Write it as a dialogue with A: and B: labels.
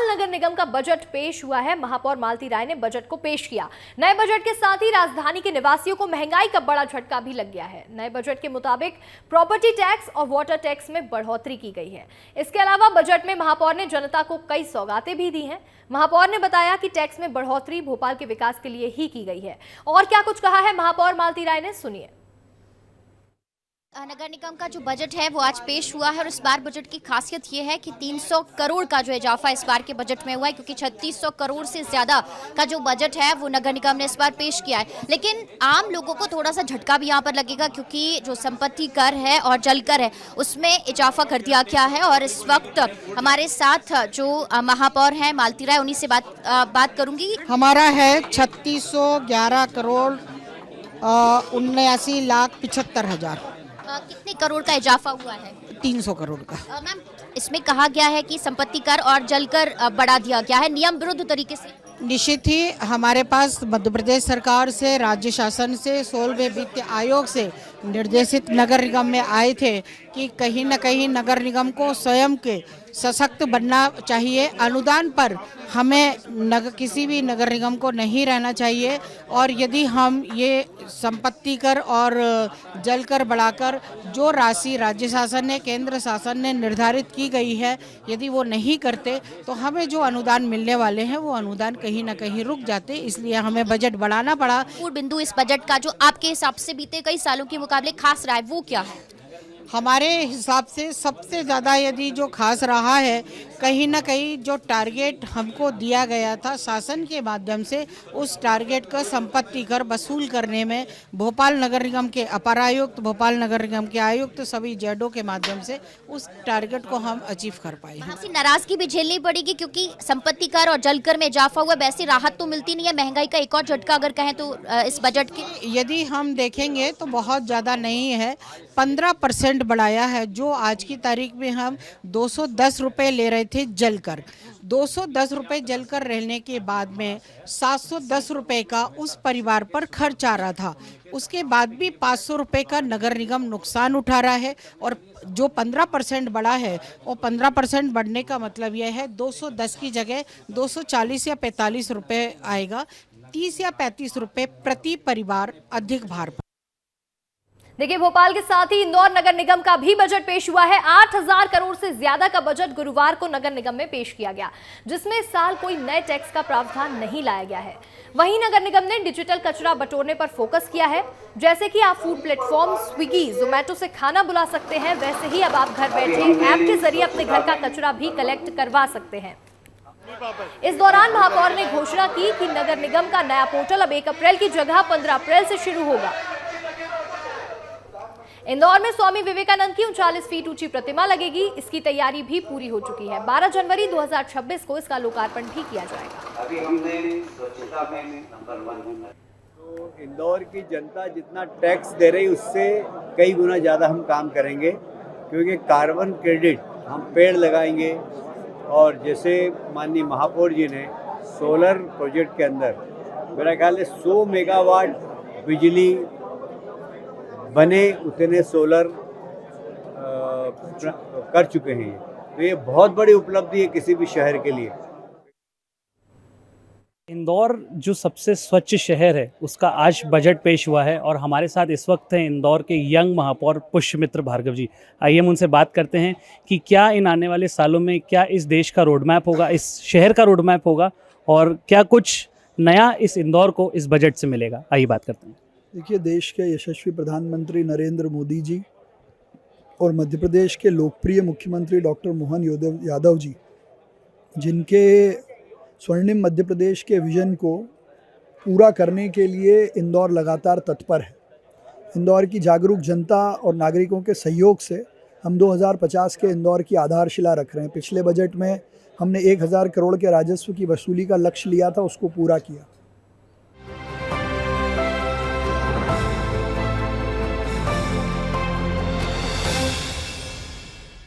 A: भोपाल नगर निगम का बजट पेश हुआ है। महापौर मालती राय ने बजट को पेश किया। नए बजट के साथ ही राजधानी के निवासियों को महंगाई का बड़ा झटका भी लग गया है। नए बजट के मुताबिक प्रॉपर्टी टैक्स और वाटर टैक्स में बढ़ोतरी की गई है। इसके अलावा बजट में महापौर ने जनता को कई सौगातें भी दी हैं। महापौर ने बताया कि टैक्स में बढ़ोतरी भोपाल के विकास के लिए ही की गई है। और क्या कुछ कहा है महापौर मालती राय ने, सुनिए।
B: नगर निगम का जो बजट है वो आज पेश हुआ है और इस बार बजट की खासियत ये है कि 300 करोड़ का जो इजाफा इस बार के बजट में हुआ है, क्योंकि 3600 करोड़ से ज्यादा का जो बजट है वो नगर निगम ने इस बार पेश किया है। लेकिन आम लोगों को थोड़ा सा झटका भी यहाँ पर लगेगा, क्योंकि जो संपत्ति कर है और जल कर है उसमें इजाफा कर दिया गया है। और इस वक्त हमारे साथ जो महापौर है मालती राय, उन्हीं से बात करूंगी।
C: हमारा है 3611 करोड़ 79,75,000।
B: कितने करोड़ का इजाफा हुआ है?
C: 300 करोड़ का।
B: मैम, इसमें कहा गया है कि संपत्ति कर और जल कर बढ़ा दिया गया है नियम विरुद्ध तरीके से।
C: निश्चित ही हमारे पास मध्य प्रदेश सरकार से, राज्य शासन से, 16वें वित्त आयोग से निर्देशित नगर निगम में आए थे कि कहीं न कहीं नगर निगम को स्वयं के सशक्त बनना चाहिए। अनुदान पर हमें किसी भी नगर निगम को नहीं रहना चाहिए। और यदि हम ये संपत्ति कर और जल कर बढ़ाकर जो राशि राज्य शासन ने, केंद्र शासन ने निर्धारित की गई है, यदि वो नहीं करते तो हमें जो अनुदान मिलने वाले हैं वो अनुदान कहीं ना कहीं रुक जाते। इसलिए हमें बजट बढ़ाना पड़ा।
B: पूर्ण बिंदु इस बजट का जो आपके हिसाब से बीते कई सालों के मुकाबले खास रहा है वो क्या है?
C: हमारे हिसाब से सबसे ज़्यादा यदि जो खास रहा है, कहीं ना कहीं जो टारगेट हमको दिया गया था शासन के माध्यम से, उस टारगेट का संपत्ति कर वसूल करने में भोपाल नगर निगम के अपर आयुक्त, भोपाल नगर निगम के आयुक्त, सभी जेडो के माध्यम से उस टारगेट को हम अचीव कर पाए हैं।
B: नाराजगी भी झेलनी पड़ेगी क्योंकि संपत्ति कर और जल कर में इजाफा हुआ, वैसी राहत तो मिलती नहीं है। महंगाई का एक और झटका अगर कहें तो इस बजट के
C: यदि हम देखेंगे तो बहुत ज़्यादा नहीं है, 15% बढ़ाया है। जो आज की तारीख में हम 210 रुपये ले रहे थे जलकर, 210 रुपये जलकर रहने के बाद में 710 रुपये का उस परिवार पर खर्च आ रहा था। उसके बाद भी 500 रुपये का नगर निगम नुकसान उठा रहा है। और जो 15% बढ़ा है वो 15% बढ़ने का मतलब यह है 210 की जगह 240 या 45 रुपये आएगा। 30 या 35 रुपये प्रति परिवार अधिक भार पर।
A: देखिए, भोपाल के साथ ही इंदौर नगर निगम का भी बजट पेश हुआ है। 8000 करोड़ से ज्यादा का बजट गुरुवार को नगर निगम में पेश किया गया, जिसमें इस साल कोई नए टैक्स का प्रावधान नहीं लाया गया है। वहीं नगर निगम ने डिजिटल कचरा बटोरने पर फोकस किया है। जैसे कि आप फूड प्लेटफॉर्म स्विगी, जोमेटो से खाना बुला सकते हैं, वैसे ही अब आप घर बैठे ऐप के जरिए अपने घर का कचरा भी कलेक्ट करवा सकते हैं। इस दौरान महापौर ने घोषणा की कि नगर निगम का नया पोर्टल अब 1 अप्रैल की जगह 15 अप्रैल से शुरू होगा। इंदौर में स्वामी विवेकानंद की 39 फीट ऊंची प्रतिमा लगेगी। इसकी तैयारी भी पूरी हो चुकी है। 12 जनवरी 2026 को इसका लोकार्पण भी किया जाएगा।
D: अभी हमने स्वच्छता में नंबर 1 है। तो इंदौर की जनता जितना टैक्स दे रही उससे कई गुना ज़्यादा हम काम करेंगे, क्योंकि कार्बन क्रेडिट हम पेड़ लगाएंगे। और जैसे माननीय महापौर जी ने सोलर प्रोजेक्ट के अंदर मेरा ख्याल है 100 मेगावाट बिजली बने, उतने सोलर कर चुके हैं। तो ये बहुत बड़ी उपलब्धि है किसी भी शहर के लिए।
E: इंदौर जो सबसे स्वच्छ शहर है उसका आज बजट पेश हुआ है और हमारे साथ इस वक्त हैं इंदौर के यंग महापौर पुष्यमित्र भार्गव जी। आइए हम उनसे बात करते हैं कि क्या इन आने वाले सालों में क्या इस देश का रोड मैप होगा, इस शहर का रोड मैप होगा, और क्या कुछ नया इस इंदौर को इस बजट से मिलेगा। आइए बात करते हैं।
F: देखिए, देश के यशस्वी प्रधानमंत्री नरेंद्र मोदी जी और मध्य प्रदेश के लोकप्रिय मुख्यमंत्री डॉक्टर मोहन यादव जी, जिनके स्वर्णिम मध्य प्रदेश के विजन को पूरा करने के लिए इंदौर लगातार तत्पर है। इंदौर की जागरूक जनता और नागरिकों के सहयोग से हम 2050 के इंदौर की आधारशिला रख रहे हैं। पिछले बजट में हमने 1000 करोड़ के राजस्व की वसूली का लक्ष्य लिया था, उसको पूरा किया।